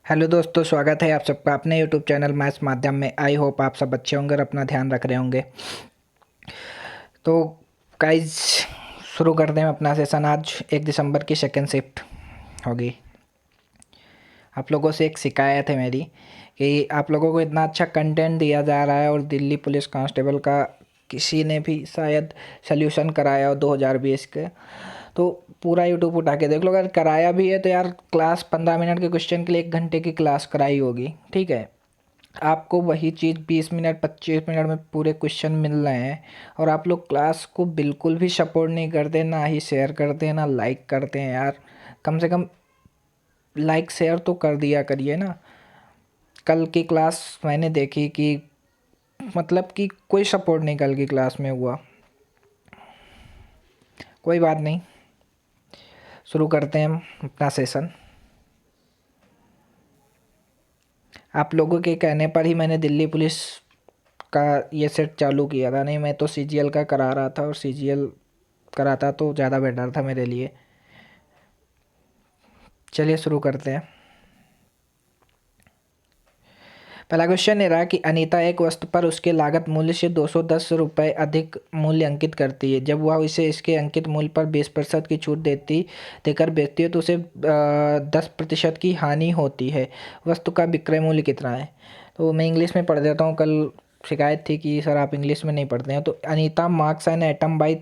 Hello दोस्तों, स्वागत है आप सबका अपने यूट्यूब चैनल मैथ्स माध्यम में। आई होप आप सब अच्छे होंगे और अपना ध्यान रख रहे होंगे। तो गाइज, शुरू करते हैं अपना सेशन। आज 1 दिसंबर की सेकेंड शिफ्ट होगी। आप लोगों से एक शिकायत है मेरी कि आप लोगों को इतना अच्छा कंटेंट दिया जा रहा है और दिल्ली पुलिस कांस्टेबल का किसी ने भी शायद सल्यूशन कराया हो 2020 के, तो पूरा यूट्यूब उठा के देख लो। अगर कराया भी है तो यार क्लास 15 मिनट के क्वेश्चन के लिए 1 घंटे की क्लास कराई होगी, ठीक है। आपको वही चीज़ 20 मिनट 25 मिनट में पूरे क्वेश्चन मिल रहे हैं और आप लोग क्लास को बिल्कुल भी सपोर्ट नहीं करते, ना ही शेयर करते हैं, ना लाइक करते हैं। यार कम से कम लाइक शेयर तो कर दिया करिए ना। कल की क्लास मैंने देखी कि मतलब कि कोई सपोर्ट नहीं कल की क्लास में हुआ। कोई बात नहीं, शुरू करते हैं हम अपना सेशन। आप लोगों के कहने पर ही मैंने दिल्ली पुलिस का ये सेट चालू किया था, नहीं मैं तो सीजीएल का करा रहा था और सीजीएल कराता तो ज़्यादा बेटर था मेरे लिए। चलिए शुरू करते हैं। पहला क्वेश्चन ये रहा कि अनीता एक वस्तु पर उसके लागत मूल्य से 210 रुपये अधिक मूल्य अंकित करती है। जब वह इसे इसके अंकित मूल्य पर 20% की छूट देकर बेचती है तो उसे 10% की हानि होती है। वस्तु का विक्रय मूल्य कितना है? तो मैं इंग्लिश में पढ़ देता हूँ। कल शिकायत थी कि सर आप इंग्लिश में नहीं पढ़ते हैं। तो Anita marks an atom by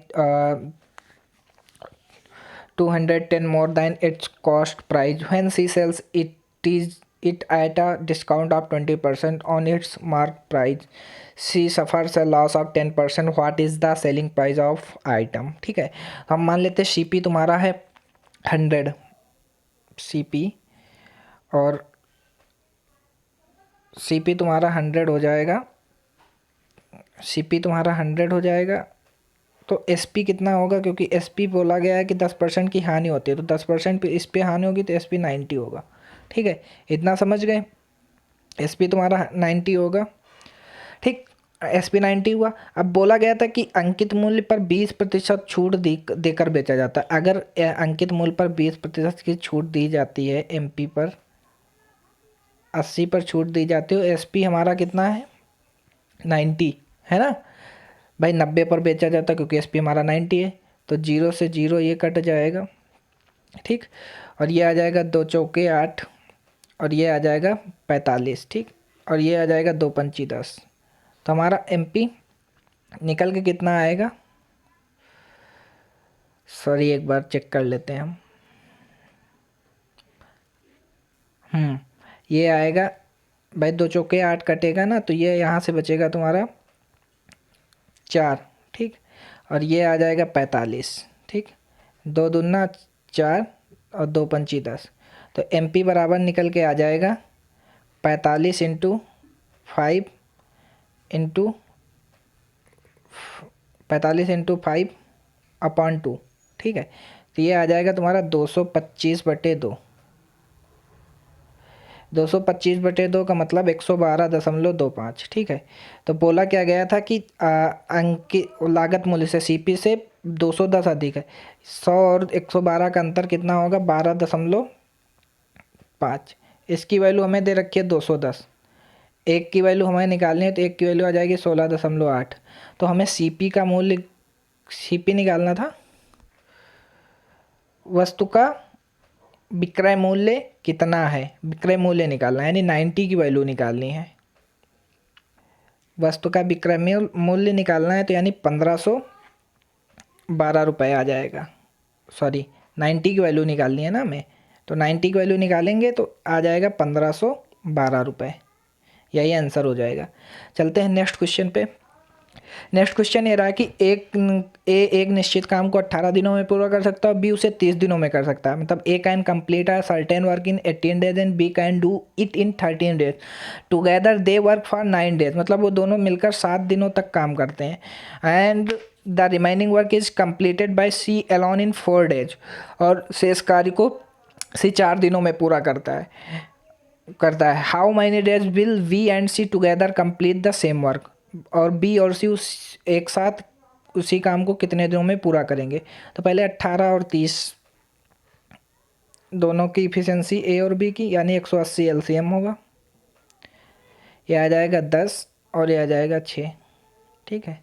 210 more than its cost price. When she sells it at a discount of 20% on its mark price, she suffers a loss of 10%. What is the selling price of item? ठीक है, हम मान लेते हैं CP तुम्हारा है 100 CP, और CP तुम्हारा 100 हो जाएगा। सीपी तुम्हारा 100 हो जाएगा तो एसपी कितना होगा? क्योंकि एसपी बोला गया है कि 10% की हानि होती है, तो 10% पे इस पे हानि होगी तो एसपी 90 होगा। ठीक है, इतना समझ गए। एसपी तुम्हारा 90 होगा, ठीक। एसपी 90 हुआ। अब बोला गया था कि अंकित मूल्य पर 20% छूट देकर बेचा जाता है। अगर अंकित मूल्य पर 20% की छूट दी जाती है, एमपी पर 80 पर छूट दी जाती है, एसपी हमारा कितना है? 90 है ना भाई। 90 पर बेचा जाता क्योंकि एसपी हमारा 90 है, तो जीरो से जीरो ये कट जाएगा, ठीक। और ये आ जाएगा 2 चौके 8, और ये आ जाएगा 45, ठीक। और ये आ जाएगा 2 पंची 10। तो हमारा एमपी निकल के कितना आएगा? सॉरी, एक बार चेक कर लेते हैं हम। ये आएगा भाई 2 चौके 8 कटेगा ना, तो ये यहाँ से बचेगा तुम्हारा 4, ठीक। और ये आ जाएगा 45, ठीक। 2 दूना 4 और 2 पंची 10। तो एमपी बराबर निकल के आ जाएगा 45 इंटू 5 इंटू 45 इंटू 5/2, ठीक है। तो ये आ जाएगा तुम्हारा 225/2। 225/2 का मतलब 112.25, ठीक है। तो बोला क्या गया था कि अंक लागत मूल्य से सीपी से 210 अधिक है। 100 और 112 का अंतर कितना होगा? 12.5। इसकी वैल्यू हमें दे रखी है 210। एक की वैल्यू हमें निकालनी है, तो एक की वैल्यू आ जाएगी 16.8। तो हमें सीपी का मूल्य, सीपी निकालना था, वस्तु का विक्रय मूल्य कितना है, विक्रय मूल्य निकालना है, यानी 90 की वैल्यू निकालनी है। वस्तु का विक्रय मूल्य निकालना है, तो यानी 1512 रुपये आ जाएगा। सॉरी, 90 की वैल्यू निकालनी है ना हमें, तो 90 की वैल्यू निकालेंगे तो आ जाएगा 1512 रुपये। यही आंसर हो जाएगा। चलते हैं नेक्स्ट क्वेश्चन पे। नेक्स्ट क्वेश्चन ये रहा कि एक निश्चित काम को 18 दिनों में पूरा कर सकता है, बी उसे 30 दिनों में कर सकता है। मतलब A can complete a certain work in 18 days and B can do it in 13 days. Together they work for 9 days. मतलब वो दोनों मिलकर 7 दिनों तक काम करते हैं। And the remaining work is completed by C alone in 4 days. और शेष कार्य को सी 4 दिनों में पूरा करता है। How many days will B and C together complete the same work. और बी और सी उस एक साथ उसी काम को कितने दिनों में पूरा करेंगे? तो पहले 18 और 30 दोनों की इफिशियंसी ए और बी की, यानी 180 एलसीएम होगा। ये आ जाएगा 10 और ये आ जाएगा 6। ठीक है,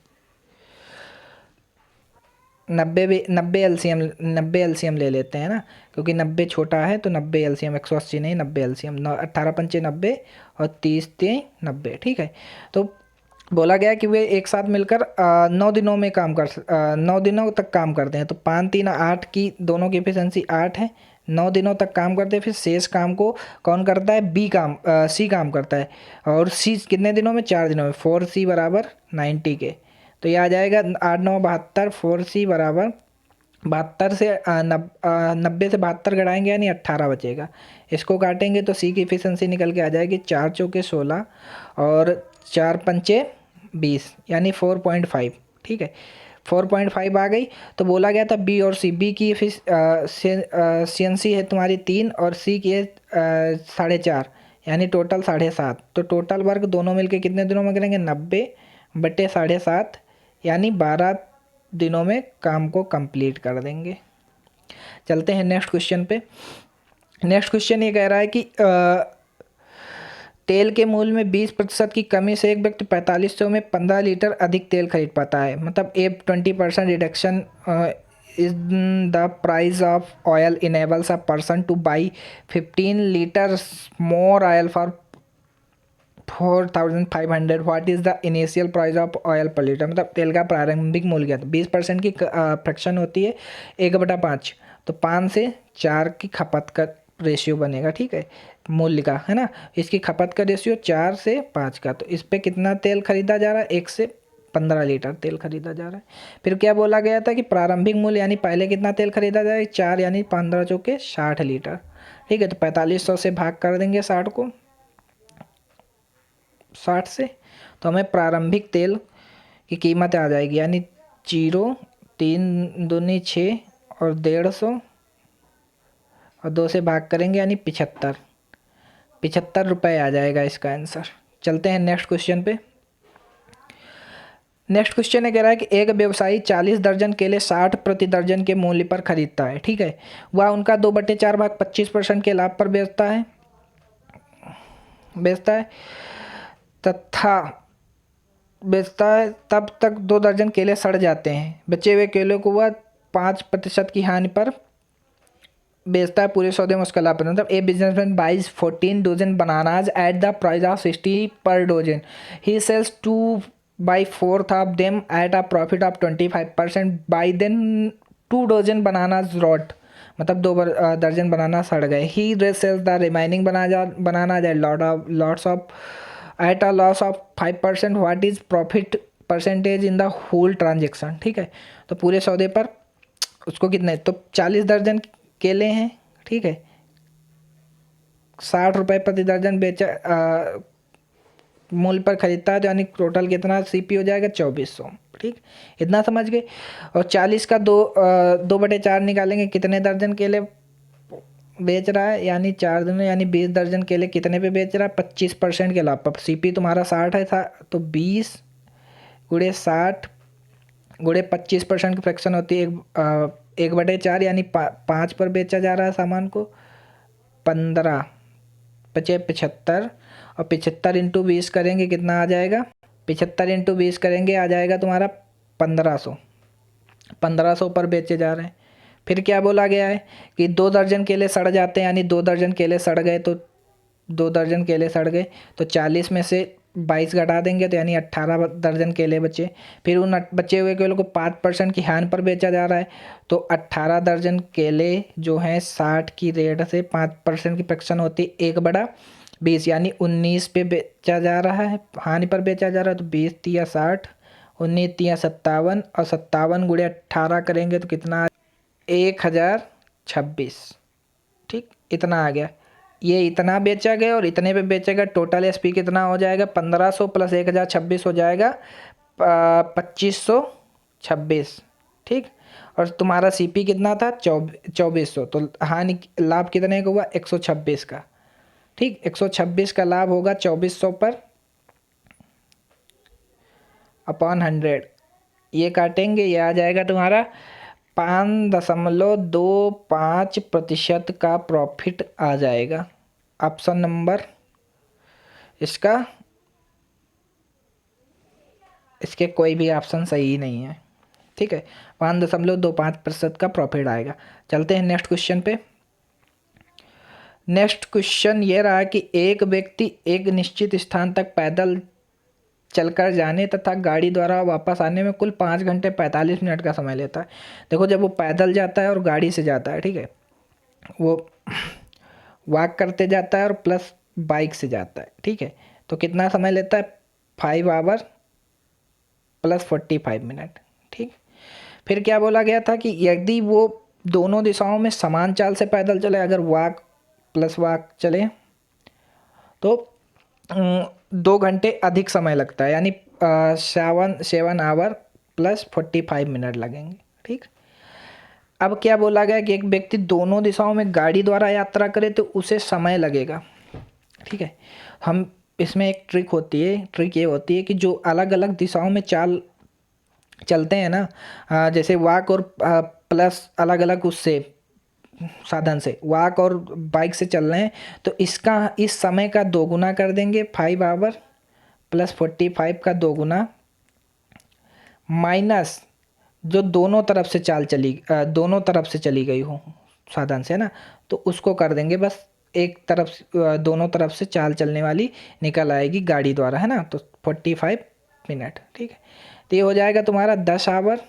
90 एलसीएम ले लेते हैं ना, क्योंकि 90 छोटा है तो 90 एलसीएम, 180 नहीं 90 एलसीएम। 18 पंचे 90 और 30 3 90। ठीक है, तो बोला गया कि वे एक साथ मिलकर 9 दिनों में 9 दिनों तक काम करते हैं। तो 5 3 8 की दोनों की एफिशिएंसी 8 है, 9 दिनों तक काम करते हैं। फिर शेष काम को कौन करता है? सी काम करता है। और सी कितने दिनों में? 4 दिनों में। 4C बराबर 90 के। तो ये आ जाएगा 8 9 72, 4C बराबर 72 से 90 से 72 घटाएंगे यानी 18 बचेगा। इसको काटेंगे तो सी की इफिशियंसी निकल के आ जाएगी 4 चौके 16 और 4 पंचे 20 यानी 4.5। ठीक है, 4.5 आ गई। तो बोला गया था बी और सी, बी की एफिशिएंसी है तुम्हारी 3 और सी की है 4.5 यानी टोटल 7.5। तो टोटल वर्क दोनों मिलके कितने दिनों में करेंगे? 90/7.5 यानी 12 दिनों में काम को कंप्लीट कर देंगे। चलते हैं नेक्स्ट क्वेश्चन पे। नेक्स्ट क्वेश्चन ये कह रहा है कि तेल के मूल्य में 20% की कमी से एक व्यक्ति 4500 में 15 लीटर अधिक तेल खरीद पाता है। मतलब ए 20% reduction is the price of oil enables a person two by 15 litres more oil for 4500। What is the initial price of oil पर लीटर? मतलब तेल का प्रारंभिक मूल्य क्या था? 20% की फ्रैक्शन होती है 1/5, तो 5 से 4 की खपत का रेशियो बनेगा। ठीक है, मूल्य का है ना, इसकी खपत का रेशियो 4 से 5 का। तो इस पे कितना तेल खरीदा जा रहा है? 1 से 15 लीटर तेल खरीदा जा रहा है। फिर क्या बोला गया था कि प्रारंभिक मूल्य यानी पहले कितना तेल खरीदा जाए? 4 यानी 15 चौके 60 लीटर। ठीक है, तो 4500 से भाग कर देंगे 60 को 60 से, तो हमें प्रारंभिक तेल की कीमत आ जाएगी यानी 0 3 दूनी 6 और 150 और 2 से भाग करेंगे यानी 75 रुपये आ जाएगा इसका आंसर। चलते हैं नेक्स्ट क्वेश्चन पे। नेक्स्ट क्वेश्चन ये कह रहा है कि एक व्यवसायी 40 दर्जन केले 60 प्रति दर्जन के मूल्य पर खरीदता है। ठीक है, वह उनका 2/4 भाग 25% के लाभ पर बेचता है तब तक 2 दर्जन केले सड़ जाते हैं। बचे हुए केलों को वह 5% की हानि पर बेचता है। पूरे सौदे में उसका लाभ होता है। मतलब a businessman buys 14 dozen bananas at the price of 60 per dozen. He sells 2/4 of them at a profit of 25%। By then 2 dozen bananas rot, मतलब 2 दर्जन बनाना सड़ गए। He sells the remaining bananas at lots of at a loss of 5%। What is profit percentage in the whole transaction? ठीक है, तो पूरे सौदे पर उसको कितने? तो 40 दर्जन केले हैं। ठीक है, 60 रुपये प्रति दर्जन मूल्य पर खरीदता है, तो यानी टोटल कितना सीपी हो जाएगा? 2400। ठीक, इतना समझ गए। और 40 का 2/4 निकालेंगे, कितने दर्जन केले बेच रहा है? यानी 4 दिन यानी 20 दर्जन केले कितने पे बेच रहा है? 25% के लाभ पर। सीपी तुम्हारा 60 है था, तो 20 गुणे 60 गुणे 25% की फ्रैक्शन होती है 1/4 यानी 5 पर बेचा जा रहा है सामान को। 15 पचे 75 और 75 इंटू 20 करेंगे कितना आ जाएगा? 75 इंटू 20 करेंगे आ जाएगा तुम्हारा 1500 पर बेचे जा रहे हैं। फिर क्या बोला गया है कि 2 दर्जन केले सड़ जाते हैं, यानी 2 दर्जन केले सड़ गए, तो 2 दर्जन केले सड़ गए तो 40 में से 22 घटा देंगे, तो यानी 18 दर्जन केले बचे। फिर उन बचे हुए केलों को 5% की हानि पर बेचा जा रहा है, तो 18 दर्जन केले जो हैं 60 की रेट से 5% की फ्रैक्शन होती है 1/20 यानी 19 पे बेचा जा रहा है, हानि पर बेचा जा रहा है। तो 20 तिया 60, 19 तिया 57 और 57 गुणे 18 करेंगे तो कितना? 1026। ठीक, इतना आ गया। ये इतना बेचा गया और इतने पे बेचेगा, टोटल एसपी कितना हो जाएगा? 1500 प्लस 1026 हो जाएगा 2526। ठीक, और तुम्हारा सीपी कितना था? 2400। तो हानि लाभ कितने का हुआ? 126 का। ठीक, 126 का लाभ होगा 2400 पर अपॉन 100। ये काटेंगे, ये आ जाएगा तुम्हारा 5.25% का प्रॉफिट आ जाएगा। ऑप्शन नंबर इसका, इसके कोई भी ऑप्शन सही नहीं है, ठीक है। 5.25% का प्रॉफिट आएगा। चलते हैं नेक्स्ट क्वेश्चन पे। नेक्स्ट क्वेश्चन ये रहा कि एक व्यक्ति एक निश्चित स्थान तक पैदल चलकर जाने तथा गाड़ी द्वारा वापस आने में कुल 5 घंटे 45 मिनट का समय लेता है। देखो, जब वो पैदल जाता है और गाड़ी से जाता है, ठीक है, वो वॉक करते जाता है और प्लस बाइक से जाता है, ठीक है, तो कितना समय लेता है? 5 आवर प्लस 45 मिनट, ठीक। फिर क्या बोला गया था कि यदि वो दोनों दिशाओं में समान चाल से पैदल चले, अगर वॉक प्लस वॉक चले तो 2 घंटे अधिक समय लगता है, यानी 7 आवर प्लस 45 मिनट लगेंगे, ठीक। अब क्या बोला गया कि एक व्यक्ति दोनों दिशाओं में गाड़ी द्वारा यात्रा करे तो उसे समय लगेगा, ठीक है। हम इसमें एक ट्रिक होती है, ट्रिक ये होती है कि जो अलग अलग दिशाओं में चाल चलते हैं ना, जैसे वॉक और प्लस अलग अलग उससे साधन से, वॉक और बाइक से चल रहे हैं, तो इसका इस समय का दोगुना कर देंगे, 5 आवर प्लस 45 का दोगुना, माइनस जो दोनों तरफ से दोनों तरफ से चली गई हो साधन से ना, तो उसको कर देंगे बस एक तरफ दोनों तरफ से चाल चलने वाली निकल आएगी गाड़ी द्वारा, है ना, तो 45 मिनट, ठीक है। तो ये हो जाएगा तुम्हारा 10 hour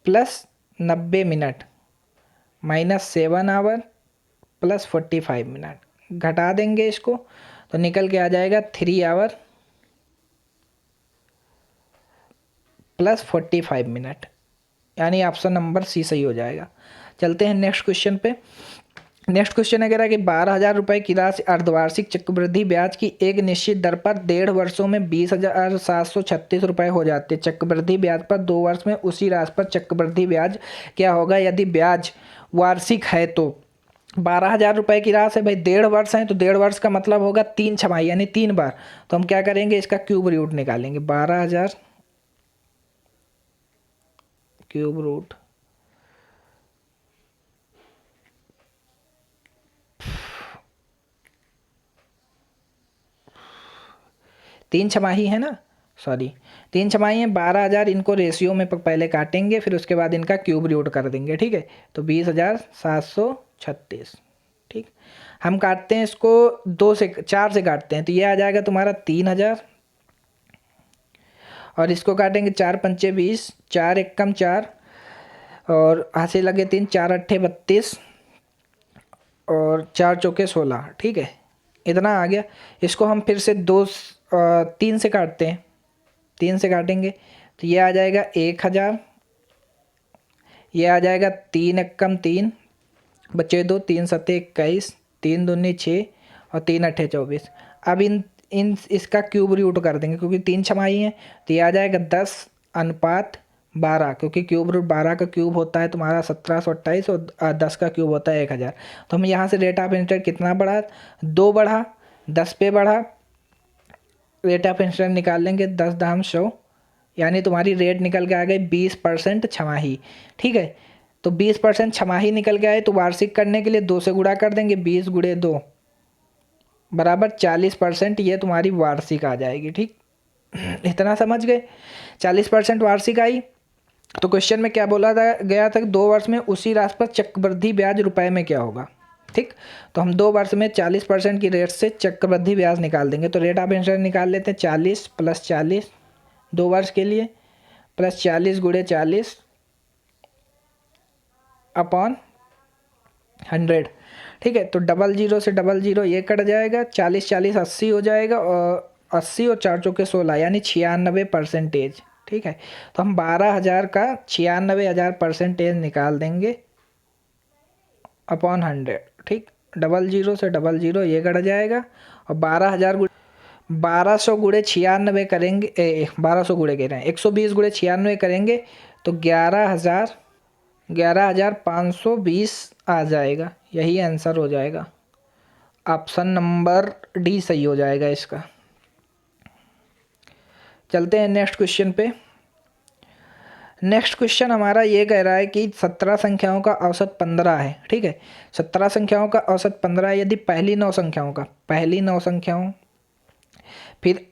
plus 90 minute minus 7 hour plus 45 minute, घटा देंगे इसको तो निकल के आ जाएगा 3 आवर प्लस 45 मिनट, यानी ऑप्शन नंबर सी सही हो जाएगा। चलते हैं नेक्स्ट क्वेश्चन पे। नेक्स्ट क्वेश्चन है कह रहा है कि 12,000 रुपये की राशि अर्धवार्षिक चक्रवृद्धि ब्याज की एक निश्चित दर पर 1.5 वर्षों में 20,736 रुपये हो जाते हैं। चक्रवृद्धि ब्याज पर 2 वर्ष में उसी राशि पर चक्रवृद्धि ब्याज क्या होगा यदि ब्याज वार्षिक है? तो 12,000 रुपये की राशि है भाई, 1.5 वर्ष है, तो 1.5 वर्ष का मतलब होगा 3 छमाही यानी 3 बार। तो हम क्या करेंगे, इसका क्यूब रूट निकालेंगे, 12,000 क्यूब रूट 3 छमाही है ना, सॉरी 3 छमाही है, 12,000 इनको रेशियो में पहले काटेंगे, फिर उसके बाद इनका क्यूब रूट कर देंगे, ठीक है। तो 20,736, ठीक। हम काटते हैं इसको 4 से काटते हैं, तो ये आ जाएगा तुम्हारा 3,000, और इसको काटेंगे 4 पंचे 20, 4 एकम 4, और हाथ लगे 3, 4 अट्ठे 32, और 4 चौके 16, ठीक है, इतना आ गया। इसको हम फिर से 3 से काटते हैं, 3 से काटेंगे तो ये आ जाएगा 1,000, ये आ जाएगा 3 एकम 3, बचे 2, 3 सत्ते 21, 3 दूनी 6 और 3 अट्ठे 24। अब इन इसका क्यूब रूट कर देंगे क्योंकि 3 छमाही हैं, तो ये आ जाएगा 10/12, क्योंकि क्यूब रूट 12 का क्यूब होता है तुम्हारा 1728 और 10 का क्यूब होता है 1,000। तो हम यहाँ से रेट ऑफ इंटरेस्ट कितना बढ़ा, 2 बढ़ा, 10 पे बढ़ा, रेट ऑफ इंटरेस्ट निकाल लेंगे 10,100, यानी तुम्हारी रेट निकल के आ गई 20% छमाही, ठीक है। तो 20% छमाही निकल के आए तो वार्षिक करने के लिए 2 से गुणा कर देंगे, 20 गुणे 2 बराबर 40%, ये तुम्हारी वार्षिक आ जाएगी, ठीक। इतना समझ गए, 40% वार्षिक आई। तो क्वेश्चन में क्या बोला गया था कि 2 वर्ष में उसी राशि पर चक्रवृद्धि ब्याज रुपए में क्या होगा, ठीक। तो हम 2 वर्ष में 40% की रेट से चक्रवृद्धि ब्याज निकाल देंगे, तो रेट ऑफ इंटरेस्ट निकाल लेते हैं 40 प्लस 40 2 वर्ष के लिए, प्लस 40 गुणे 40 अपॉन 100, ठीक है। तो 00 से 00 ये कट जाएगा, 40 40 80 हो जाएगा, और 80 और 4 चौके 16 यानी 96%, ठीक है। तो हम 12,000 का 96,000% निकाल देंगे अपॉन 100, ठीक। 00 से 00 ये कट जाएगा, और 1200 गुणे 96 करेंगे, 1200 गुणे कह रहे हैं, 120 गुणे 96 करेंगे तो 11,520 आ जाएगा, यही आंसर हो जाएगा। ऑप्शन नंबर डी सही हो जाएगा इसका। चलते हैं नेक्स्ट क्वेश्चन पे। नेक्स्ट क्वेश्चन हमारा ये कह रहा है कि 17 संख्याओं का औसत 15 है, ठीक है। 17 संख्याओं का औसत 15 है यदि पहली 9 संख्याओं फिर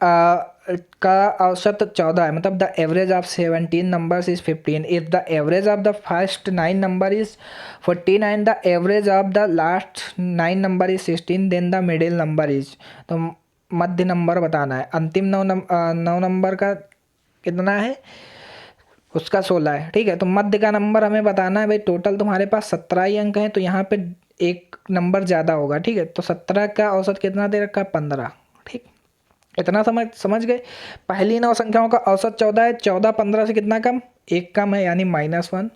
का औसत 14 है, मतलब the average of 17 numbers is 15, if the average of the first 9 number is 14 and the average of the last 9 number is 16, then the middle number is. तो मध्य नंबर बताना है। अंतिम 9 नंबर का कितना है, उसका 16 है, ठीक है। तो मध्य का नंबर हमें बताना है भाई। टोटल तुम्हारे पास 17 ही अंक हैं, तो यहाँ पे एक नंबर ज़्यादा होगा, ठीक है। तो 17 का औसत कितना दे रखा है, 15, ठीक। इतना समझ गए। पहली 9 संख्याओं का औसत 14 है, 14 15 से कितना कम, एक कम है, यानी -1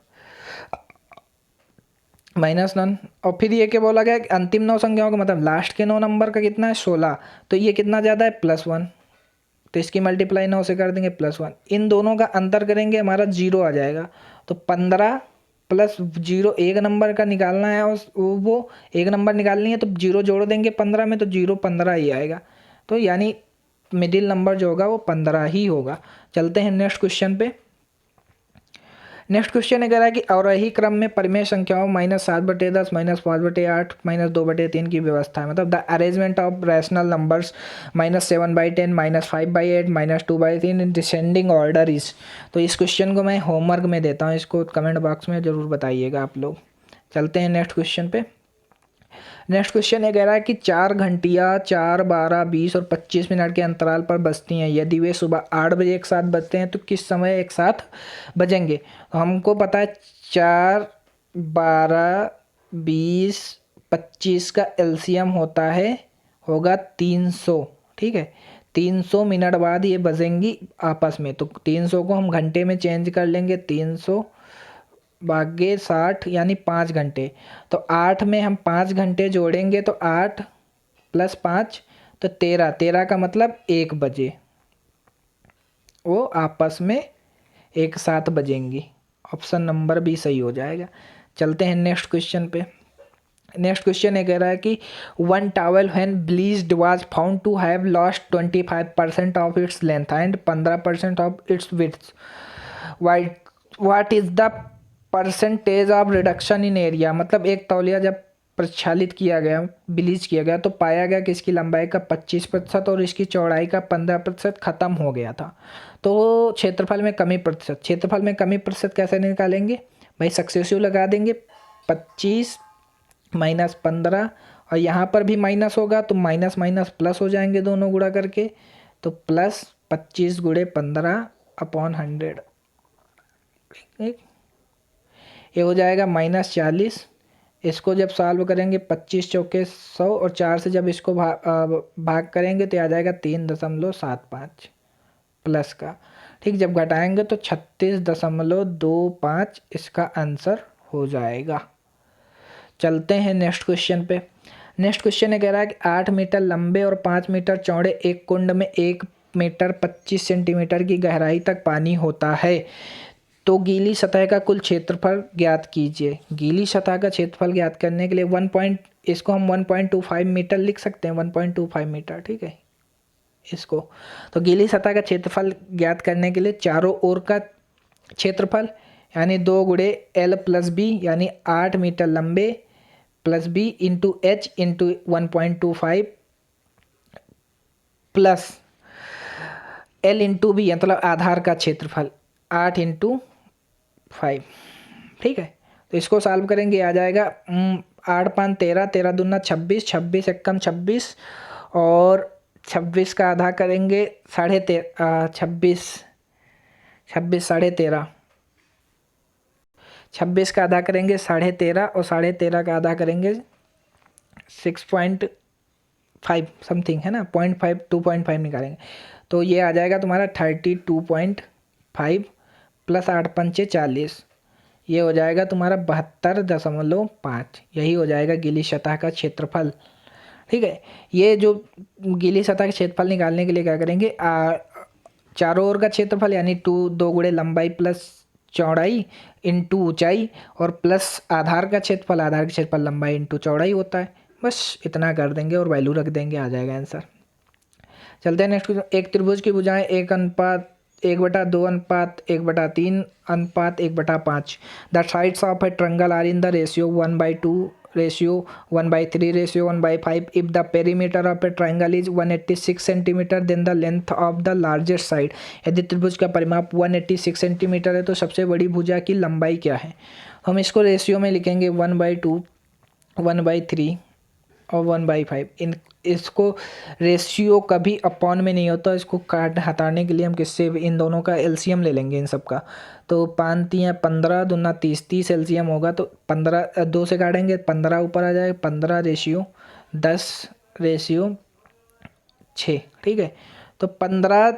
-1। और फिर ये क्या बोला गया कि अंतिम 9 संख्याओं का मतलब लास्ट के 9 नंबर का कितना है, 16, तो ये कितना ज़्यादा है, +1, तो इसकी मल्टीप्लाई 9 से कर देंगे, +1। इन दोनों का अंतर करेंगे, हमारा 0 आ जाएगा। तो 15 प्लस 0 एक नंबर का निकालना है, और वो एक नंबर निकालनी है, तो 0 जोड़ देंगे 15 में, तो 0 15 ही आएगा। तो यानी मिडिल नंबर जो होगा वो 15 ही होगा। चलते हैं नेक्स्ट क्वेश्चन पे। नेक्स्ट क्वेश्चन ये कह रहा है कि अवरोही क्रम में परिमेय संख्याओं -7/10 -5/8 -2/3 की व्यवस्था है, मतलब the arrangement of rational numbers -7/10 -5/8 -2/3 in descending order is. तो इस क्वेश्चन को मैं होमवर्क में देता हूँ, इसको कमेंट बॉक्स में ज़रूर बताइएगा आप लोग। चलते हैं नेक्स्ट क्वेश्चन पे। नेक्स्ट क्वेश्चन ये कह रहा है कि 4 घंटियाँ 4, 12, 20 और 25 मिनट के अंतराल पर बजती हैं। यदि वे सुबह 8 बजे एक साथ बजते हैं तो किस समय एक साथ बजेंगे। तो हमको पता है 4, 12, 20, 25 का एलसीएम होगा 300, ठीक है। 300 मिनट बाद ये बजेंगी आपस में, तो 300 को हम घंटे में चेंज कर लेंगे, 300 भागे 60 यानी 5 घंटे। तो 8 में हम 5 घंटे जोड़ेंगे, तो 8 + 5 तो 13, 13 का मतलब 1 बजे वो आपस में एक साथ बजेंगी। ऑप्शन नंबर बी सही हो जाएगा। चलते हैं नेक्स्ट क्वेश्चन पे। नेक्स्ट क्वेश्चन ये कह रहा है कि 1 towel when bleached was found to have lost 25% of its length and 15% of its width, what is the percentage of reduction in area. मतलब एक तौलिया जब प्रक्षालित किया गया, ब्लीच किया गया, तो पाया गया कि इसकी लंबाई का 25% और इसकी चौड़ाई का 15% ख़त्म हो गया था। तो क्षेत्रफल में कमी प्रतिशत कैसे निकालेंगे भाई, सक्सेसिव लगा देंगे, 25 - 15, और यहाँ पर भी माइनस होगा तो माइनस माइनस प्लस हो जाएंगे दोनों गुणा करके, तो +25 × 15/100, ये हो जाएगा -40। इसको जब सॉल्व करेंगे 25 चौके 100 और 4 से जब इसको भाग करेंगे तो आ जाएगा 3.75 प्लस का, ठीक। जब घटाएंगे तो 36.25 इसका आंसर हो जाएगा। चलते हैं नेक्स्ट क्वेश्चन पे। नेक्स्ट क्वेश्चन ये कह रहा है कि 8 मीटर लंबे और 5 मीटर चौड़े एक कुंड में 1 मीटर 25 सेंटीमीटर की गहराई तक पानी होता है, तो गीली सतह का कुल क्षेत्रफल ज्ञात कीजिए। गीली सतह का क्षेत्रफल ज्ञात करने के लिए इसको हम 1.25 मीटर लिख सकते हैं, 1.25 मीटर, ठीक है। इसको तो गीली सतह का क्षेत्रफल ज्ञात करने के लिए चारों ओर का क्षेत्रफल यानी 2 × L + B यानी 8 मीटर लंबे + B × H × 1.25 plus L × B मतलब आधार का क्षेत्रफल 8 × 5, ठीक है। तो इसको सॉल्व करेंगे, आ जाएगा 8 × 5 = 13, 13 दूना 26, 26 × 1 26, और 26 का आधा करेंगे 13.5, 26 13.5, 26 का आधा करेंगे 13.5 और 13.5 का आधा करेंगे 6.5 समथिंग, है ना, 0.5 2.5 निकालेंगे, तो ये आ जाएगा तुम्हारा 32.5 + 8 × 5 = 40, ये हो जाएगा तुम्हारा 72.5। यही हो जाएगा गीली सतह का क्षेत्रफल, ठीक है। ये जो गीली सतह का क्षेत्रफल निकालने के लिए क्या करेंगे, चारों ओर का क्षेत्रफल यानी 2 × लंबाई + चौड़ाई × ऊंचाई और प्लस आधार का क्षेत्रफल लंबाई × चौड़ाई होता है। बस इतना कर देंगे और वैल्यू रख देंगे, आ जाएगा आंसर। चलते हैं नेक्स्ट। एक त्रिभुज की भुजाएं 1:1 1/2 अनुपात 1/3 अनुपात 1/5। The sides of a triangle are in the ratio 1/2 ratio 1/3 ratio 1/5। If the perimeter of a triangle is 186 centimetre then the length of the largest side. यदि त्रिभुज का परिमाप 186 सेंटीमीटर है तो सबसे बड़ी भुजा की लंबाई क्या है। हम इसको रेशियो में लिखेंगे 1/2 1/3 और 1/5। इन इसको रेशियो कभी अपॉन में नहीं होता, इसको काट हटाने के लिए हम किससे इन दोनों का एलसीएम ले लेंगे इन सब का। तो 5 3 15 दूना 30 30 एलसीएम होगा तो 15 2 से काटेंगे 15 ऊपर आ जाएगा 15 रेशियो 10 रेशियो 6। ठीक है, तो 15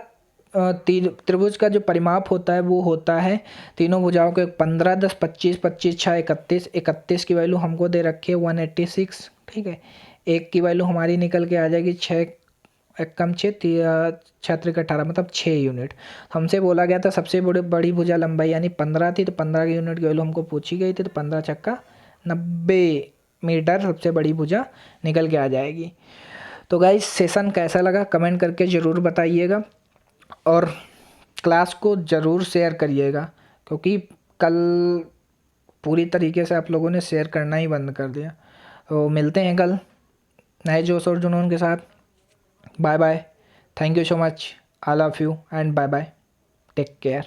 त्रिभुज का जो परिमाप होता है वो होता है तीनों भुजाओं के 15 10 25 25 6 31 31 की वैल्यू हमको दे रखी है 186। ठीक है, एक की वैल्यू हमारी निकल के आ जाएगी 6 कम 6 6 18 मतलब 6 यूनिट। हमसे बोला गया था सबसे बड़ी भुजा लंबाई यानी 15 थी, तो 15 की यूनिट की वैल्यू हमको पूछी गई थी, तो 15 छक्का 90 मीटर सबसे बड़ी भुजा निकल के आ जाएगी। तो गाइस सेशन कैसा लगा कमेंट करके ज़रूर बताइएगा और क्लास को ज़रूर शेयर करिएगा, क्योंकि कल पूरी तरीके से आप लोगों ने शेयर करना ही बंद कर दिया। तो मिलते हैं कल नए जोश और जुनून के साथ। Bye bye, thank you so much, I love you and bye bye, take care.